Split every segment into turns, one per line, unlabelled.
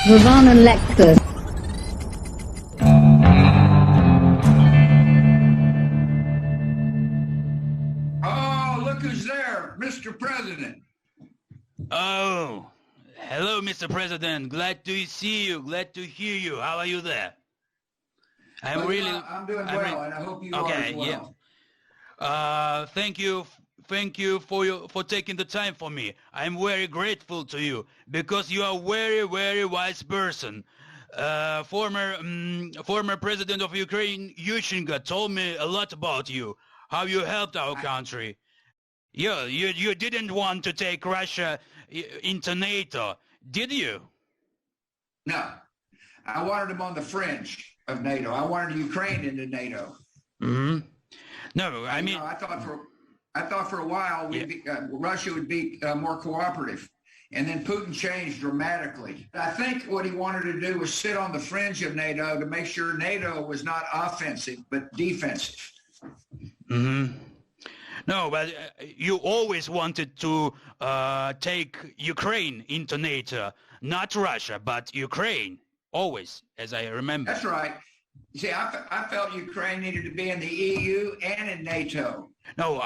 We waren lekker.
Oh, look who's there, Mr. President.
Oh, hello, Mr. President. Glad to see you. Glad to hear you. How are you there? I'm
Well,
really.
I'm doing well, and I hope you are as well.
Yeah. Thank you for taking the time for me. I'm very grateful to you because you are very wise person. Former president of Ukraine, Yushchenko, told me a lot about you, how you helped our country. Yeah, you didn't want to take Russia into NATO, did you?
No, I wanted them on the fringe of NATO. I wanted Ukraine into NATO.
Mm-hmm. No, I mean,
I thought for a while Russia would be more cooperative, and then Putin changed dramatically. I think what he wanted to do was sit on the fringe of NATO to make sure NATO was not offensive but defensive.
Mm-hmm. No, but you always wanted to take Ukraine into NATO, not Russia, but Ukraine, always, as I remember.
That's right. You see, I felt Ukraine needed to be in the EU and in NATO.
No,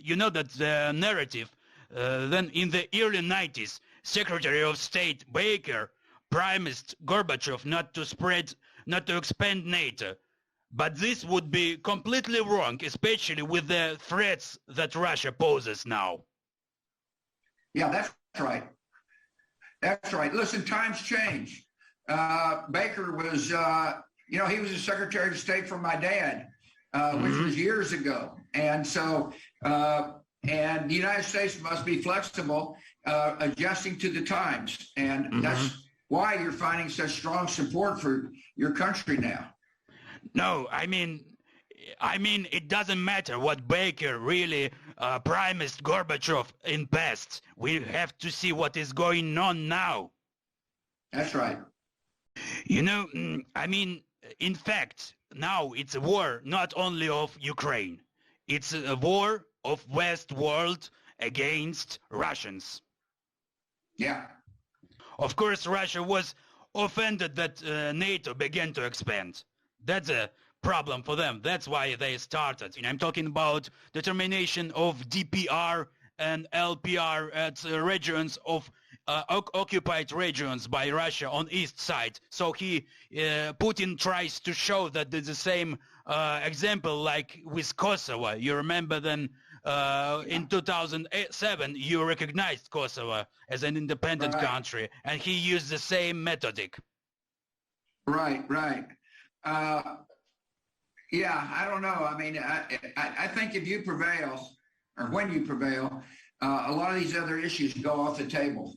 you know that the narrative, then in the early 90s, Secretary of State Baker promised Gorbachev not to expand NATO. But this would be completely wrong, especially with the threats that Russia poses now.
Yeah, that's right. That's right. Listen, times change. Baker was, he was the Secretary of State for my dad, which was years ago. And so, and the United States must be flexible, adjusting to the times. And that's why you're finding such strong support for your country now.
No, I mean, it doesn't matter what Baker really promised Gorbachev in past. We have to see what is going on now.
That's right.
You know, I mean, in fact, now it's a war not only of Ukraine. It's a war of West world against Russians.
Yeah.
Of course, Russia was offended that NATO began to expand. That's a problem for them. That's why they started. I'm talking about determination of DPR and LPR at regions of occupied regions by Russia on east side. So Putin tries to show that there's the same example like with Kosovo. You remember then in 2007 you recognized Kosovo as an independent country, and he used the same methodic.
Right. Yeah, I don't know. I mean, I think if you prevail, or when you prevail, a lot of these other issues go off the table.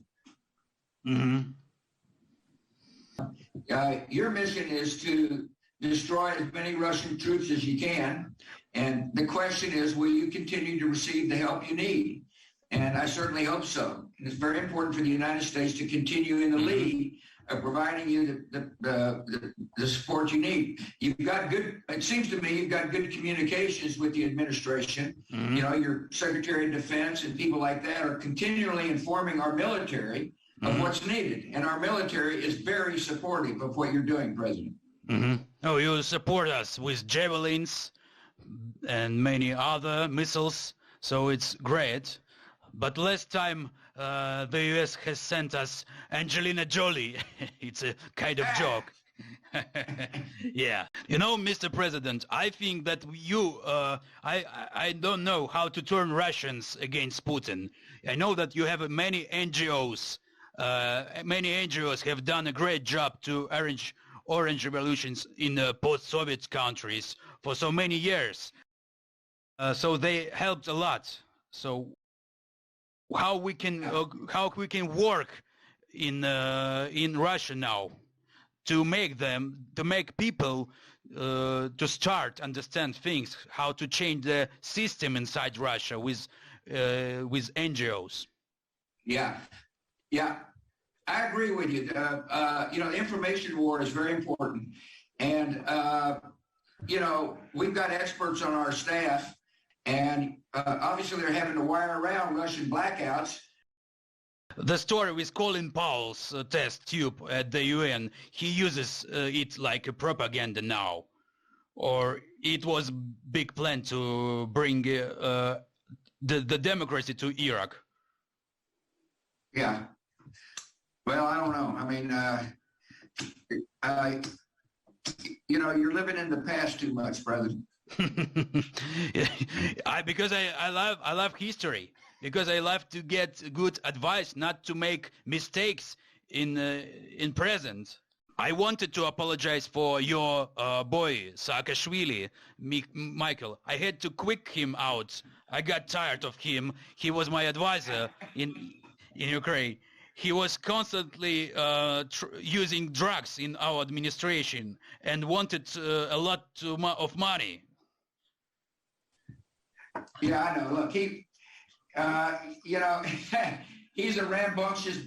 Your mission is to destroy as many Russian troops as you can. And the question is, will you continue to receive the help you need? And I certainly hope so. And it's very important for the United States to continue in the lead of providing you the support you need. It seems to me you've got good communications with the administration. Your Secretary of Defense and people like that are continually informing our military of what's needed. And our military is very supportive of what you're doing, President.
Oh, you support us with javelins and many other missiles, so it's great. But last time the US has sent us Angelina Jolie. It's a kind of joke. Yeah. You know, Mr. President, I think that I don't know how to turn Russians against Putin. I know that you have many NGOs. Many NGOs have done a great job to arrange orange revolutions in post-Soviet countries for so many years. So they helped a lot. So how we can work in Russia now to make people to start understand things, how to change the system inside Russia with NGOs.
Yeah, I agree with you. The information war is very important, and we've got experts on our staff. And obviously they're having to wire around Russian blackouts
The story with Colin Powell's test tube at the UN, he uses it like a propaganda now. Or it was big plan to bring the democracy to Iraq.
Yeah. Well, I don't know. I mean, you're living in the past too much, brother.
Because I love history. Because I love to get good advice, not to make mistakes in present. I wanted to apologize for your boy Saakashvili, Michael. I had to quick him out. I got tired of him. He was my advisor in Ukraine. He was constantly using drugs in our administration and wanted a lot of money.
Yeah, I know. Look, he's a rambunctious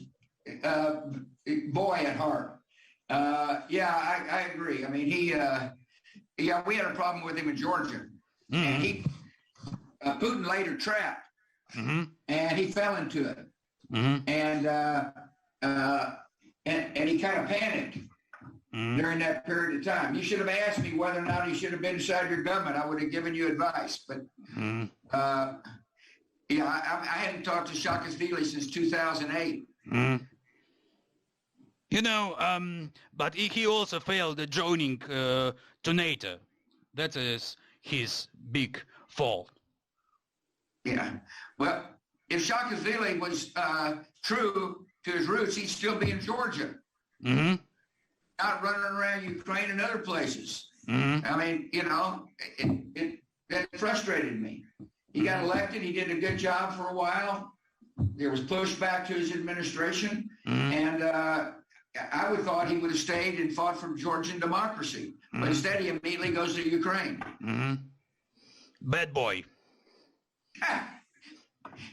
boy at heart. I agree. I mean, we had a problem with him in Georgia. And Putin laid a trap, and he fell into it. And he kind of panicked during that period of time. You should have asked me whether or not he should have been inside your government. I would have given you advice. But I hadn't talked to Saakashvili since 2008.
But he also failed joining to NATO. That is his big fault.
Yeah. Well, if Saakashvili was true to his roots, he'd still be in Georgia. Not running around Ukraine and other places. I mean, it frustrated me. He got elected. He did a good job for a while. There was pushback to his administration. And I would thought he would have stayed and fought for Georgian democracy. But instead, he immediately goes to Ukraine.
Bad boy.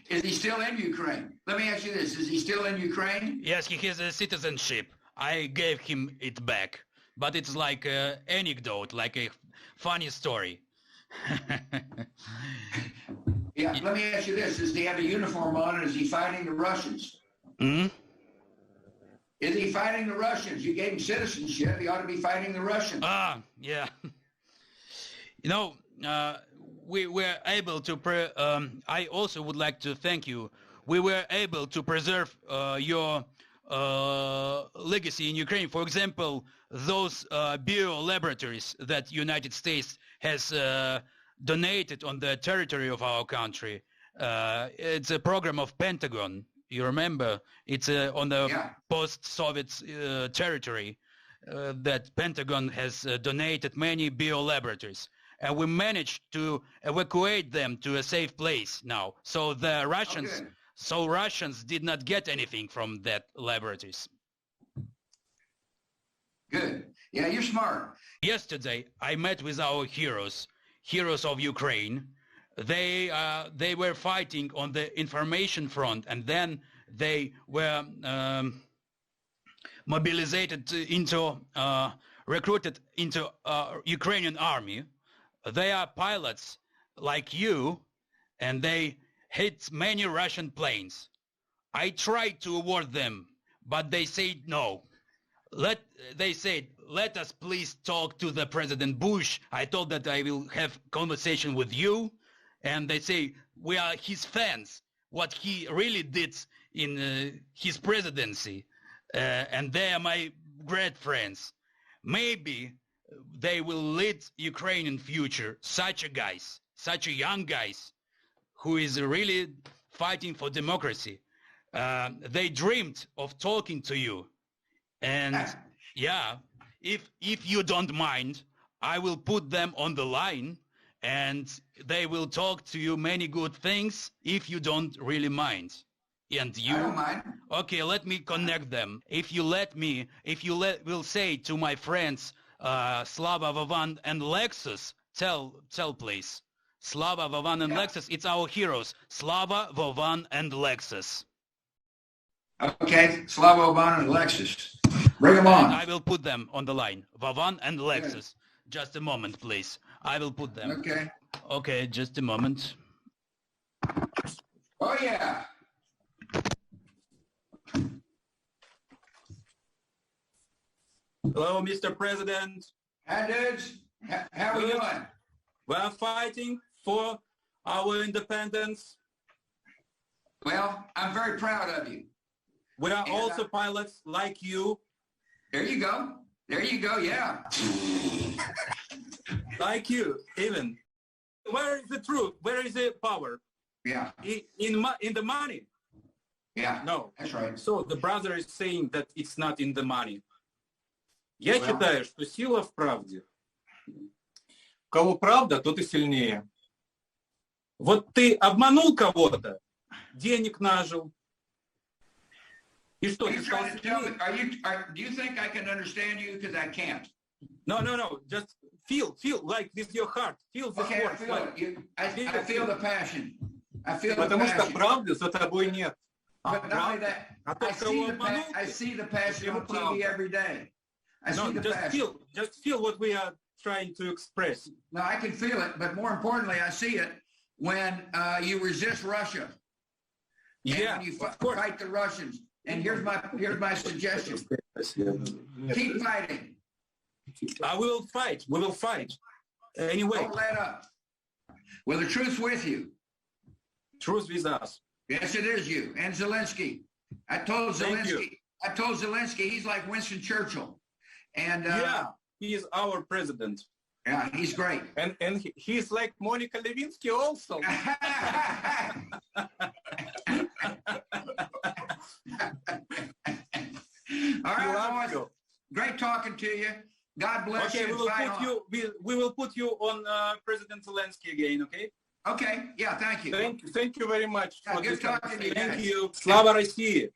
Is he still in Ukraine? Let me ask you this. Is he still in Ukraine?
Yes, he has a citizenship. I gave him it back. But it's like an anecdote, like a funny story.
Yeah, let me ask you this. Does he have a uniform on and is he fighting the Russians? Is he fighting the Russians? You gave him citizenship. He ought to be fighting the Russians.
Yeah. We were able to, I also would like to thank you. We were able to preserve your legacy in Ukraine. For example, those bio laboratories that United States has donated on the territory of our country. It's a program of Pentagon. You remember? It's on the post-Soviet territory that Pentagon has donated many bio laboratories. And we managed to evacuate them to a safe place now. So the Russians did not get anything from that laboratories.
Good. Yeah, you're smart.
Yesterday, I met with our heroes of Ukraine. They were fighting on the information front, and then they were recruited into Ukrainian army. They are pilots like you, and they hit many Russian planes. I tried to award them, but they said no. They said, let us please talk to the President Bush. I told that I will have conversation with you. And they say, we are his fans, what he really did in his presidency. And they are my great friends. Maybe they will lead Ukrainian future, such a young guys, who is really fighting for democracy. They dreamed of talking to you. And yeah, if you don't mind, I will put them on the line and they will talk to you many good things if you don't really mind. And you?
I don't mind.
Okay, let me connect them. If you will say to my friends, Slava, Vovan, and Lexus, tell please. Slava, Vovan, and Lexus, it's our heroes. Slava, Vovan, and Lexus.
Okay, Slava, Vovan, and Lexus. Bring them on.
I will put them on the line. Vovan and Lexus. Good. Just a moment, please. I will put them.
Okay.
Okay, just a moment.
Oh, yeah.
Hello, Mr. President.
Hi, dudes. How are we doing?
We're fighting for our independence.
Well, I'm very proud of you.
We are also pilots like you.
There you go. There you go. Yeah.
Like you, even. Where is the truth? Where is the power?
Yeah.
In the money?
Yeah.
No.
That's right.
So the brother is saying that it's not in the money. Я считаю, что сила в правде.
У кого правда, тот и сильнее.
Вот ты обманул кого-то, денег нажил. И что, ты стал сильнее?
Do you think I can understand you? Because I can't.
No. Just feel like with your heart. Feel the
Okay,
force.
I feel the passion. I feel the
Потому что
passion.
правды за тобой нет.
But not only that, I see the passion on TV every day. I see the passion.
Just feel what we are trying to express.
No, I can feel it, but more importantly, I see it when you resist Russia.
Yeah,
when you fight the Russians. And here's my suggestion. Keep fighting.
We will fight. We will fight. Anyway.
Don't let up. Well, the truth's with you.
Truth with us.
Yes, it is you. And Zelensky. I told Zelensky he's like Winston Churchill. And
yeah, he is our president.
Yeah, he's great.
And he's like Monica Lewinsky also.
All right, boys. Great talking to you. God bless you.
We will put you on President Zelensky again, okay?
Okay. Yeah, thank you.
Thank you very much.
Good talking to you.
Thank you. Slava России.